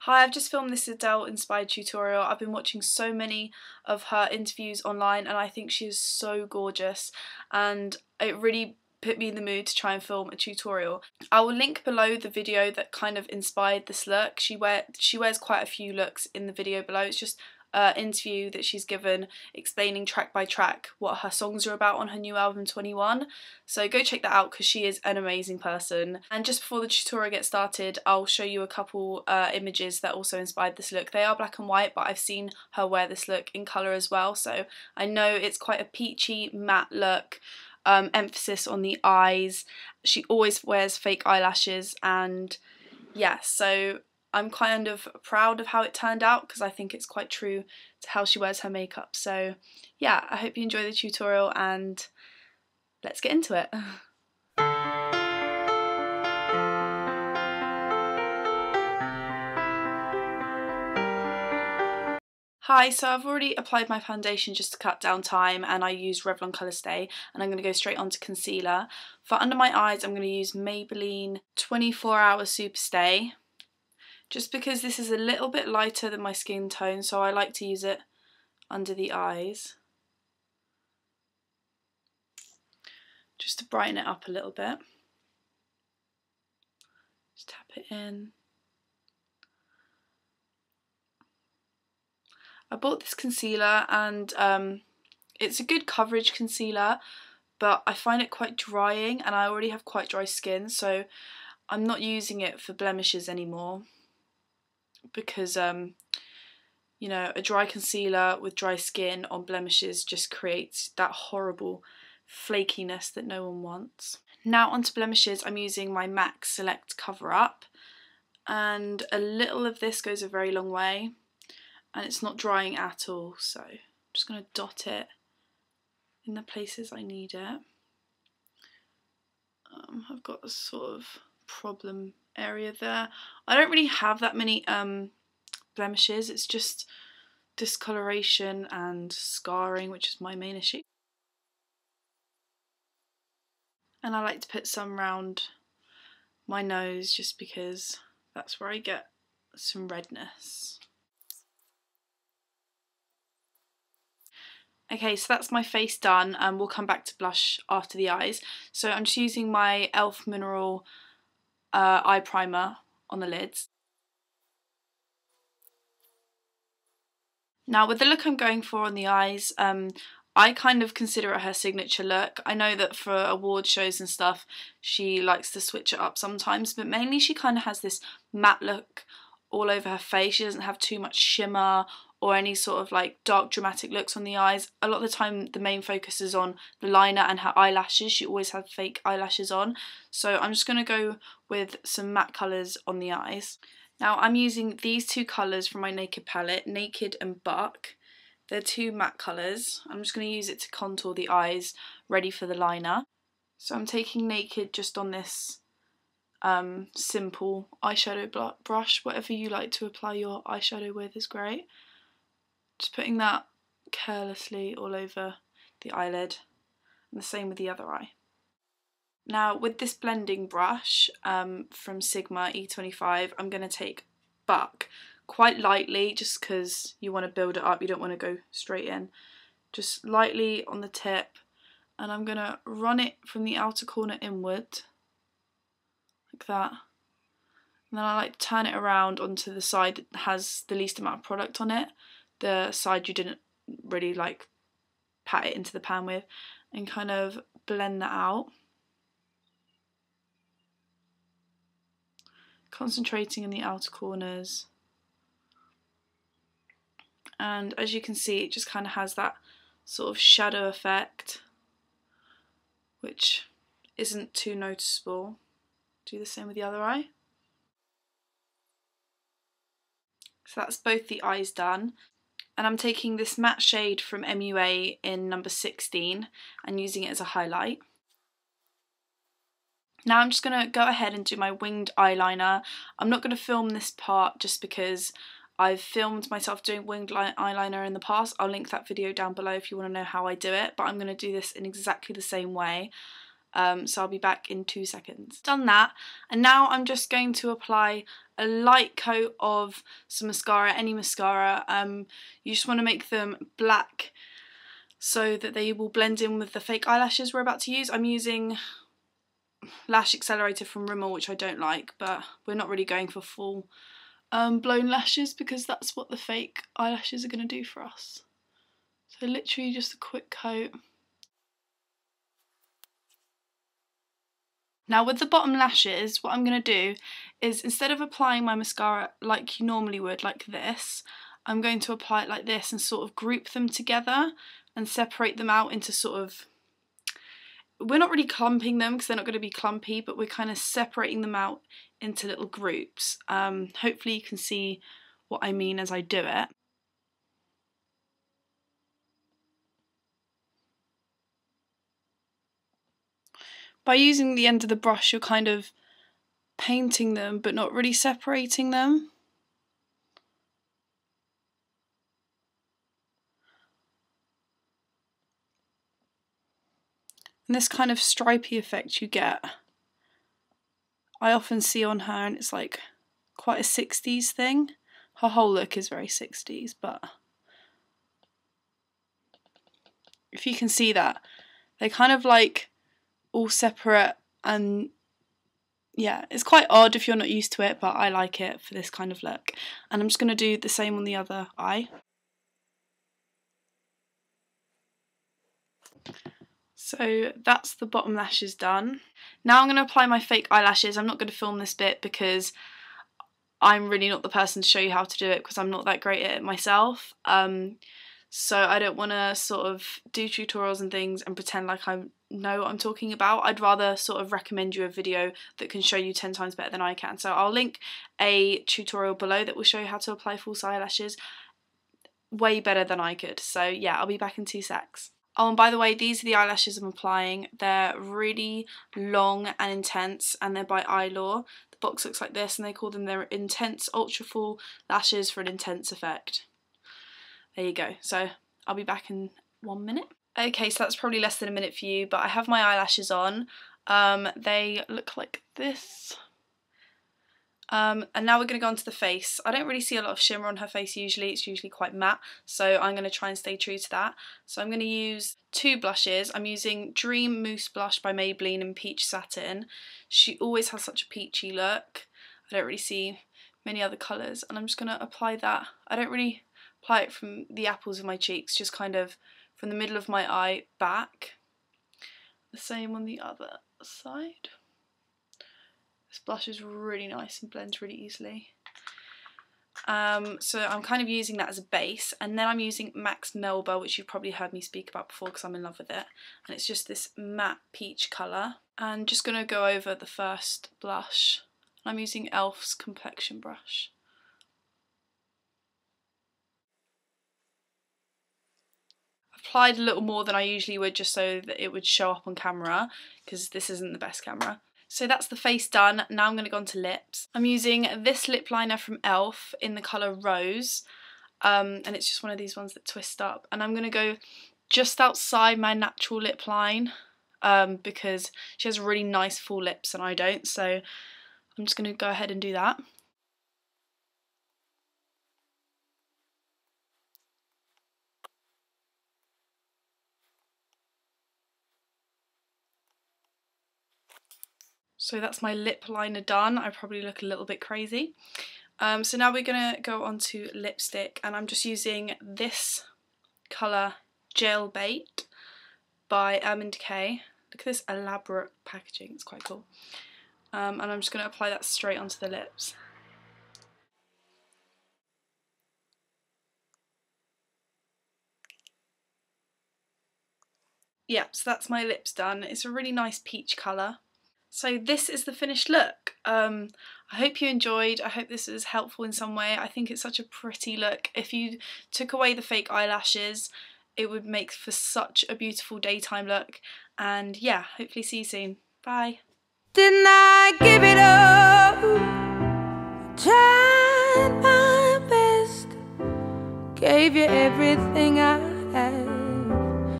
Hi, I've just filmed this Adele inspired tutorial. I've been watching so many of her interviews online and I think she is so gorgeous, and it really put me in the mood to try and film a tutorial. I will link below the video that kind of inspired this look. She wears quite a few looks in the video below. It's just an interview that she's given explaining track by track what her songs are about on her new album 21. So go check that out because she is an amazing person. And just before the tutorial gets started, I'll show you a couple images that also inspired this look. They are black and white, but I've seen her wear this look in colour as well, so I know it's quite a peachy matte look. Emphasis on the eyes. She always wears fake eyelashes, and yeah, so I'm kind of proud of how it turned out because I think it's quite true to how she wears her makeup. So yeah, I hope you enjoy the tutorial and let's get into it. Hi, so I've already applied my foundation just to cut down time, and I used Revlon Colour Stay, and I'm going to go straight on to concealer. For under my eyes, I'm going to use Maybelline 24 Hour Super Stay, just because this is a little bit lighter than my skin tone, so I like to use it under the eyes, just to brighten it up a little bit. Just tap it in. I bought this concealer and it's a good coverage concealer, but I find it quite drying and I already have quite dry skin, so I'm not using it for blemishes anymore because you know, a dry concealer with dry skin on blemishes just creates that horrible flakiness that no one wants. Now onto blemishes, I'm using my MAC Select Cover Up, and a little of this goes a very long way. And it's not drying at all, so I'm just going to dot it in the places I need it. I've got a sort of problem area there. I don't really have that many blemishes, it's just discoloration and scarring, which is my main issue. And I like to put some round my nose just because that's where I get some redness. Okay, so that's my face done, and we'll come back to blush after the eyes. So I'm just using my e.l.f. Mineral eye primer on the lids. Now with the look I'm going for on the eyes, I kind of consider it her signature look. I know that for award shows and stuff she likes to switch it up sometimes, but mainly she kind of has this matte look all over her face. She doesn't have too much shimmer or any sort of like dark dramatic looks on the eyes. A lot of the time the main focus is on the liner and her eyelashes. She always has fake eyelashes on. So I'm just going to go with some matte colours on the eyes. Now I'm using these two colours from my Naked palette, Naked and Buck. They're two matte colours. I'm just going to use it to contour the eyes, ready for the liner. So I'm taking Naked just on this simple eyeshadow brush. Whatever you like to apply your eyeshadow with is great. Just putting that carelessly all over the eyelid, and the same with the other eye. Now with this blending brush from Sigma E25, I'm going to take Buck quite lightly, just because you want to build it up, you don't want to go straight in. Just lightly on the tip, and I'm going to run it from the outer corner inward, like that. And then I like to turn it around onto the side that has the least amount of product on it, the side you didn't really like pat it into the pan with, and kind of blend that out. Concentrating in the outer corners. And as you can see, it just kind of has that sort of shadow effect, which isn't too noticeable. Do the same with the other eye. So that's both the eyes done. And I'm taking this matte shade from MUA in number 16 and using it as a highlight. Now I'm just going to go ahead and do my winged eyeliner. I'm not going to film this part just because I've filmed myself doing winged eyeliner in the past. I'll link that video down below if you want to know how I do it, but I'm going to do this in exactly the same way. So I'll be back in 2 seconds. Done that, and now I'm just going to apply a light coat of some mascara, any mascara. You just want to make them black so that they will blend in with the fake eyelashes we're about to use. I'm using Lash Accelerator from Rimmel, which I don't like, but we're not really going for full blown lashes because that's what the fake eyelashes are going to do for us. So literally just a quick coat. Now with the bottom lashes, what I'm going to do is, instead of applying my mascara like you normally would, like this, I'm going to apply it like this and sort of group them together and separate them out into sort of, we're not really clumping them because they're not going to be clumpy, but we're kind of separating them out into little groups. Hopefully you can see what I mean as I do it. By using the end of the brush, you're kind of painting them but not really separating them. And this kind of stripy effect you get, I often see on her, and it's like quite a 60s thing. Her whole look is very 60s, but if you can see that, they kind of like all separate, and yeah, it's quite odd if you're not used to it, but I like it for this kind of look. And I'm just going to do the same on the other eye. So that's the bottom lashes done. Now I'm going to apply my fake eyelashes. I'm not going to film this bit because I'm really not the person to show you how to do it because I'm not that great at it myself. So I don't want to sort of do tutorials and things and pretend like I know what I'm talking about. I'd rather sort of recommend you a video that can show you 10 times better than I can. So I'll link a tutorial below that will show you how to apply false eyelashes way better than I could. So yeah, I'll be back in 2 secs. Oh, and by the way, these are the eyelashes I'm applying. They're really long and intense, and they're by Eyelaw. The box looks like this, and they call them their Intense Ultra Full Lashes for an intense effect. There you go. So I'll be back in 1 minute. Okay, so that's probably less than a minute for you, but I have my eyelashes on. They look like this. And now we're going to go on to the face. I don't really see a lot of shimmer on her face usually, it's usually quite matte, so I'm going to try and stay true to that. So I'm going to use 2 blushes. I'm using Dream Mousse Blush by Maybelline in Peach Satin. She always has such a peachy look. I don't really see many other colours, and I'm just going to apply that. I don't really apply it from the apples of my cheeks, just kind of from the middle of my eye back. The same on the other side. This blush is really nice and blends really easily. So I'm kind of using that as a base, and then I'm using MAC Melba, which you've probably heard me speak about before because I'm in love with it. And it's just this matte peach colour. And just going to go over the first blush. I'm using Elf's complexion brush. Applied a little more than I usually would just so that it would show up on camera because this isn't the best camera. So that's the face done. Now I'm going to go on to lips. I'm using this lip liner from Elf in the colour Rose, and it's just one of these ones that twist up, and I'm going to go just outside my natural lip line because she has really nice full lips and I don't, so I'm just going to go ahead and do that. So that's my lip liner done. I probably look a little bit crazy. So now we're going to go on to lipstick, and I'm just using this colour Jailbait by Urban Decay. Look at this elaborate packaging, it's quite cool. And I'm just going to apply that straight onto the lips. Yeah, so that's my lips done. It's a really nice peach colour. So this is the finished look. I hope you enjoyed. I hope this was helpful in some way. I think it's such a pretty look. If you took away the fake eyelashes, it would make for such a beautiful daytime look. And yeah, hopefully see you soon. Bye. Didn't I give it up? Tried my best, gave you everything I had.